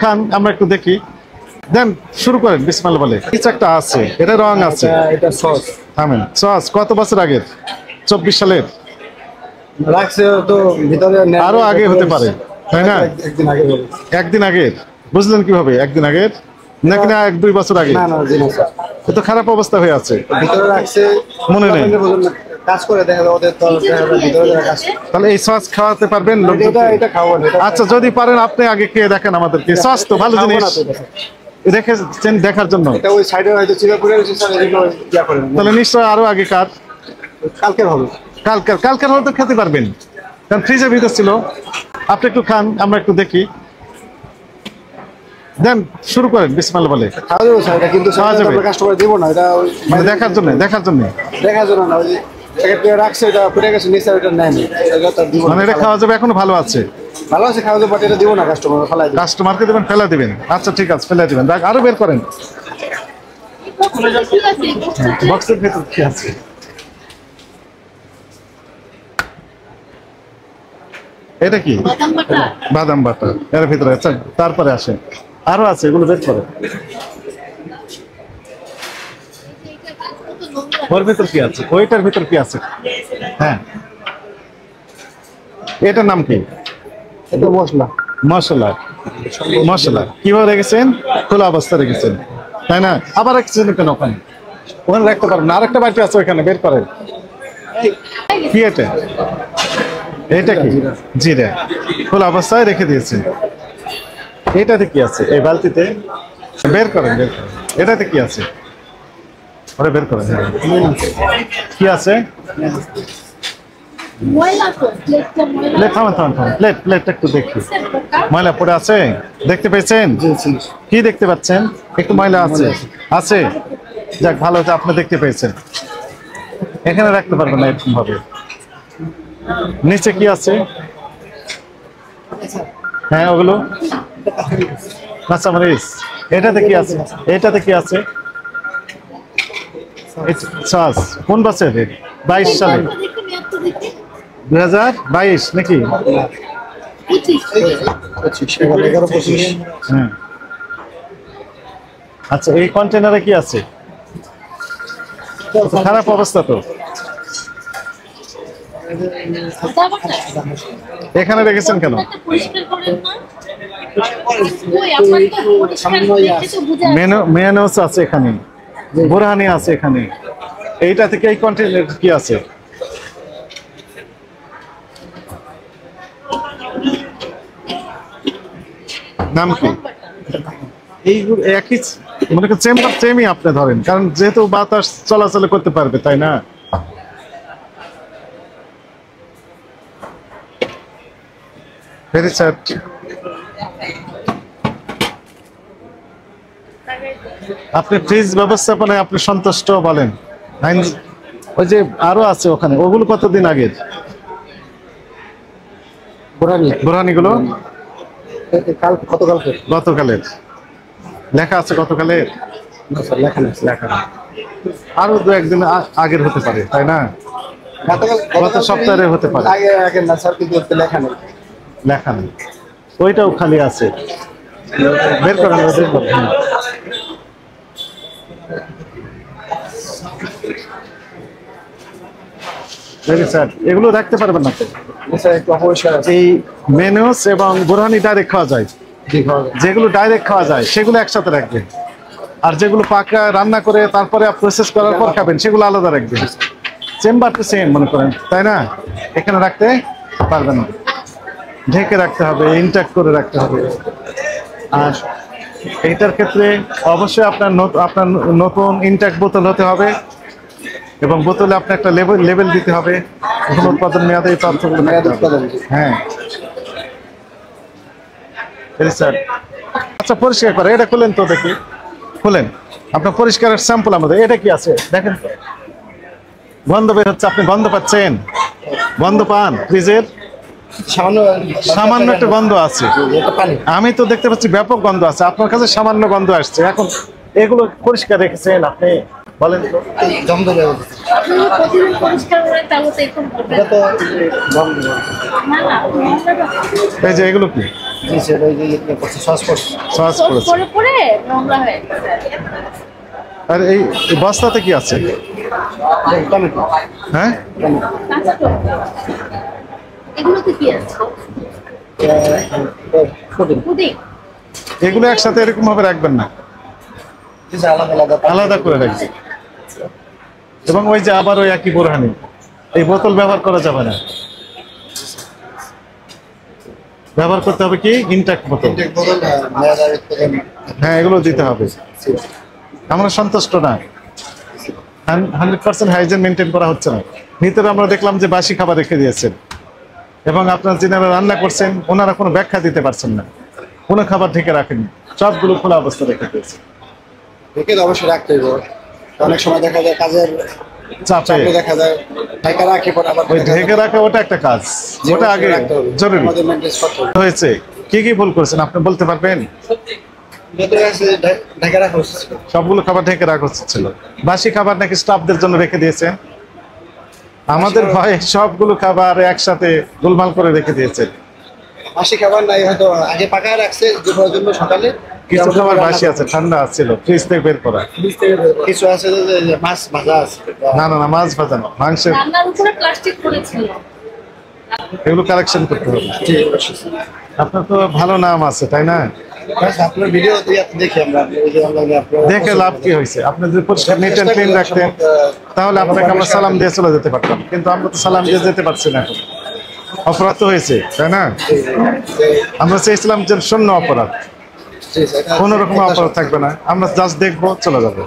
খান আমরা একটু দেখি। দেন শুরু করেন বিসমিল্লাহ বলে। কিছু একটা আছে, এটা রং আছে, এটা সস। থামেন। সস কত বছর আগের? 24 সালের? রাখছে তো ভিতরে আরো আগে হতে পারে, তাই না? একদিন আগে বলে। একদিন আগের বুঝলেন কিভাবে? একদিন আগের নাকি না 1-2 বছর আগে? না না জিনিস এ তো খারাপ অবস্থা হয়ে আছে, ভিতরে রাখছে মনে নেই। কাজ করে দেখা যায় ওদের তো ভিতরে কাজ। তাহলে এই সস খাওয়াতে পারবেন? এটা খাওয়া না। আচ্ছা যদি পারেন আপনি আগে খেয়ে দেখেন আমাদেরকে। সস তো ভালো জিনিস, দেখেছেন দেখার জন্য। এটা ওই সাইডে হয়তো চিরাপুরে রয়েছে স্যার, এগুলো ইয়া করেন। তাহলে নিশ্চয় আরো আগে কার? কালকের হবে। কালকের হলে তো খেতে পারবেন, কারণ ফ্রিজের ভিতর ছিল। আপনি একটু খান, আমরা একটু দেখি। দেন শুরু করেন বিসমিল্লাহ বলে। খাওয়া যাবে স্যার, এটা কিন্তু খাওয়া যাবে। কাস্টমার দিব না, এটা মানে দেখার জন্য দেখার জন্য না। ওই প্যাকেট রাখছে, এটা পুড়ে গেছে নিচে, এটা নেয় না, এটা তো দিব না। মানে এটা খাওয়া যাবে, এখনো ভালো আছে? ভালো আছে, খাওয়া যাবে, বাট এটা দিব না কাস্টমার, ফেলাই দিব। কাস্টমারকে দেবেন, ফেলে দিবেন? আচ্ছা ঠিক আছে, ফেলে দিবেন। আরো বের করেন। বক্সের ভেতর কি আছে? এটা কি? বাদাম বাটা এর ভিতরে। আচ্ছা তারপরে আসেন, আরো আছে, এগুলো বের করেন। ওর ভিতর কি আছে? ওইটার ভিতর কি আছে? হ্যাঁ, এটার নাম কি? এটা মশলা। মশলা। মশলা কিভাবে রেখেছেন? খোলা অবস্থা রেখেছেন, তাই না? আবার রেখেছেন কেন ওখানে? ওখানে রাখতে পারেন না, আরেকটা বাটি আছে ওখানে, বের করেন। কি এটা? এটা কি? জিরা। খোলা অবস্থায় রেখে দিয়েছেন। এটাতে কি আছে? এই বালতিতে বের করেন, বের করেন। এটাতে কি আছে? ওটা বের করেন। কি আছে? প্লেটটা একটু দেখি। ময়লা পড়ে আছে, দেখতে পেয়েছেন? কি দেখতে পাচ্ছেন? একটু ময়লা আছে, আছে। যাক ভালো হচ্ছে আপনি দেখতে পেয়েছেন। এখানে রাখতে পারবেন না এরকম ভাবে। নিচে কি আছে? হ্যাঁ ওগুলো কাঁচামরিচ। এটাতে কি আছে? এটাতে কি আছে? সস। কোন বছর? 22 সালে? 2022 নাকি? হ্যাঁ। আচ্ছা এই কন্টেনারে কি আছে? খারাপ অবস্থা তো। এখানে রেখেছেন কেন? মেয়োনেজ আছে এখানে, বোরহানি আছে এখানে। এইটা থেকে এই কন্টেনার কি আছে? নাম কি? এইগুলো একই, মনে করেন চেম্বার সেমই আপনি ধরেন, কারণ যেহেতু বাতাস চলাচল করতে পারবে, তাই না? Very sad. আপনি ফ্রিজ ব্যবস্থাপনায় আপনি সন্তুষ্ট বলেন? ওই যে আরো আছে ওখানে, ওগুলো কতদিন আগের? বোরহানি গুলো গতকালের। লেখা আছে গতকালের? লেখা আরো 2-1 দিন আগের হতে পারে, তাই না? গত সপ্তাহে হতে পারে। লেখা নেই, ওইটাও খালি আছে। বের করেন, বের করেন। এগুলো রাখতে পারবেন না? এই মেনুস এবং বোরহানি ডাইরেক্ট খাওয়া যায়, যেগুলো ডাইরেক্ট খাওয়া যায় সেগুলো একসাথে রাখবেন, আর যেগুলো পাকা রান্না করে তারপরে প্রসেস করার পর খাবেন সেগুলো আলাদা রাখবেন। চেম্বার তো সেম মনে করেন, তাই না? এখানে রাখতে পারবেন না, ঢেকে রাখতে হবে, ইনট্যাক্ট করে রাখতে হবে। আর এইটার ক্ষেত্রে অবশ্যই আপনার নতুন ইনট্যাক্ট বোতল হতে হবে, এবং বোতলে আপনার একটা লেবেল দিতে হবে, উৎপাদন মেয়াদে এই তথ্যগুলো। হ্যাঁ স্যার। আচ্ছা পরিষ্কার করে এটা খুলেন তো দেখি, খুলেন। আপনার পরিষ্কারের স্যাম্পল আমাদের। এটা কি আছে দেখেন, গন্ধ বের হচ্ছে, আপনি গন্ধ পাচ্ছেন? গন্ধ পান? ফ্রিজের সামান্য একটা গন্ধ আছে, আমি তো দেখতে পাচ্ছি ব্যাপক গন্ধ আছে, আপনার কাছে সামান্য গন্ধ আসছে। এখন এগুলো পরিষ্কার রেখেছেন আপনি? বলেন তো। জমজমে আপনি প্রতিদিন পরিষ্কার করে তাহলে তো এরকম করবেন এটা তো জমজমে না না নোংরা এই যে এগুলো কি জি স্যার ওই যে সস করছে সস করেছে। পরে পরে নোংরা হয়ে গেছে আর এই বস্তাতে কি আছে? টমেটো হ্যাঁ, কাঁচা টমেটো এগুলোতে কি আছে পুডিং এগুলো একসাথে এরকম ভাবে রাখবেন না, আলাদা আলাদা আলাদা করে রাখবেন। এবং ওই যে আবার ওই একই বোরহানি, এই বোতল ব্যবহার করা যাবে না, ব্যবহার করতে হবে কি ইনট্যাক্ট বোতল। বদল মেয়াদার উৎপাদন হ্যাঁ, এগুলো দিতে হবে। আমরা সন্তুষ্ট না, 100% হাইজিন মেনটেন করা হচ্ছে না। ভিতরে আমরা দেখলাম যে বাসি খাবার রেখে দিয়েছেন, এবং আপনার যিনারা রান্না করছেন ওনারা কোনো ব্যাখ্যা দিতে পারছেন না, কোনো খাবার ঢেকে রাখেনি, সবগুলো খোলা অবস্থা রেখে দিয়েছে। ঢেকে তো অবশ্যই রাখতে হবে। অনেক সময় দেখা যায় কাজের চাপে চাপে দেখা যায় ঢাকা রাখি পরে আবার ওই ঢেকে রাখা ওটা একটা কাজ, ওটা আগে জরুরি। আমাদের মেনটেন করতে হবে। হয়েছে কি কি ভুল করেছেন আপনি বলতে পারবেন? ভেতরে আছে ঢাকা রাখা উচিত ছিল। সবগুলো খাবার ঢেকে রাখা উচিত ছিল। বাসি খাবার নাকি স্টাফদের জন্য রেখে দিয়েছেন, আমাদের ভয়ে সবগুলো খাবার একসাথে গোলমাল করে রেখে দিয়েছে। বাসি খাবার নাই, হয়তো আগে পাকায় রাখছে দুপুরের জন্য সকালে। কিছু খাবার বাসি আছে, ঠান্ডা ছিল, ফ্রিজ থেকে বের করা। কিছু আছে যে মাছ ভাজা আছে। না না না, মাছ ভাজা না, মাংসের, রান্নার উপরে প্লাস্টিক করেছিল এগুলো কালেকশন করতে হবে। জি, অবশ্যই। আপনার তো ভালো নাম আছে তাই না? ব্যাস, আপনার ভিডিও দেখি আমরা ওই যে অনলাইনে আপলোড দেখে লাভ কি হয়েছে? আপনি যদি পরিষ্কার নিট অ্যান্ড ক্লিন রাখতেন তাহলে আপনাকে আমরা সালাম দিয়ে চলে যেতে পারতাম, কিন্তু আমরা তো সালাম দিয়ে যেতে পারছি না। এখন অপরাধ তো হয়েছে তাই না? আমরা চেয়েছিলাম যে শূন্য অপরাধ, কোনো রকম অপরাধ থাকবে না, আমরা জাস্ট দেখবো চলে যাবো।